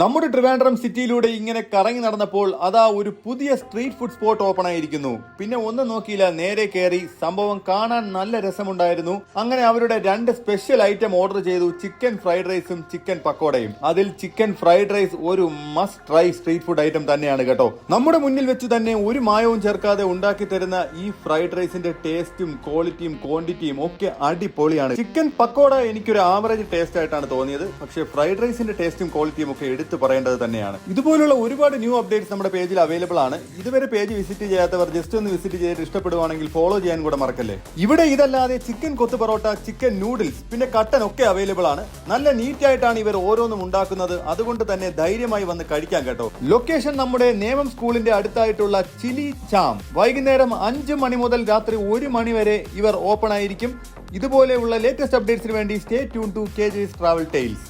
നമ്മുടെ ട്രിവാൻഡ്രം സിറ്റിയിലൂടെ ഇങ്ങനെ കറങ്ങി നടന്നപ്പോൾ അതാ ഒരു പുതിയ സ്ട്രീറ്റ് ഫുഡ് സ്പോട്ട് ഓപ്പൺ ആയിരിക്കുന്നു. പിന്നെ ഒന്നും നോക്കിയില്ല, നേരെ കയറി. സംഭവം കാണാൻ നല്ല രസമുണ്ടായിരുന്നു. അങ്ങനെ അവരുടെ 2 സ്പെഷ്യൽ ഐറ്റം ഓർഡർ ചെയ്തു, ചിക്കൻ ഫ്രൈഡ് റൈസും ചിക്കൻ പക്കോടയും. അതിൽ ചിക്കൻ ഫ്രൈഡ് റൈസ് ഒരു must try street food item തന്നെയാണ് കേട്ടോ. നമ്മുടെ മുന്നിൽ വെച്ച് തന്നെ ഒരു മായവും ചേർക്കാതെ ഉണ്ടാക്കി തരുന്ന ഈ ഫ്രൈഡ് റൈസിന്റെ ടേസ്റ്റും ക്വാളിറ്റിയും ക്വാണ്ടിറ്റിയും ഒക്കെ അടിപൊളിയാണ്. ചിക്കൻ പക്കോട എനിക്കൊരു ആവറേജ് ടേസ്റ്റ് ആയിട്ടാണ് തോന്നിയത്. പക്ഷേ ഫ്രൈഡ് റൈസിന്റെ ടേസ്റ്റും ക്വാളിറ്റിയും ഒക്കെ എടുത്തു പറയേണ്ടത് തന്നെയാണ്. ഇതുപോലുള്ള ഒരുപാട് ന്യൂ അപ്ഡേറ്റ്സ് നമ്മുടെ പേജിൽ അവൈലബിൾ ആണ്. ഇതുവരെ പേജ് വിസിറ്റ് ചെയ്യാത്തവർ ജസ്റ്റ് ഒന്ന് വിസിറ്റ് ചെയ്തിട്ട് ഇഷ്ടപ്പെടുവാണെങ്കിൽ ഫോളോ ചെയ്യാൻ കൂടെ മറക്കല്ലേ. ഇവിടെ ഇതല്ലാതെ ചിക്കൻ കൊത്തു പൊറോട്ട, ചിക്കൻ നൂഡിൽസ്, പിന്നെ കട്ടൻ ഒക്കെ അവൈലബിൾ ആണ്. നല്ല നീറ്റ് ആയിട്ടാണ് ഇവർ ഓരോന്നും ഉണ്ടാക്കുന്നത്. അതുകൊണ്ട് തന്നെ ധൈര്യമായി വന്ന് കഴിക്കാൻ കേട്ടോ. ലൊക്കേഷൻ നമ്മുടെ നേമം സ്കൂളിന്റെ അടുത്തായിട്ടുള്ള ചിലി ചാം. വൈകുന്നേരം 5 മണി മുതൽ രാത്രി 1 മണി വരെ ഇവർ ഓപ്പൺ ആയിരിക്കും. ഇതുപോലെയുള്ള ലേറ്റസ്റ്റ് അപ്ഡേറ്റ്സിന് വേണ്ടി stay tune to KJ's travel tales.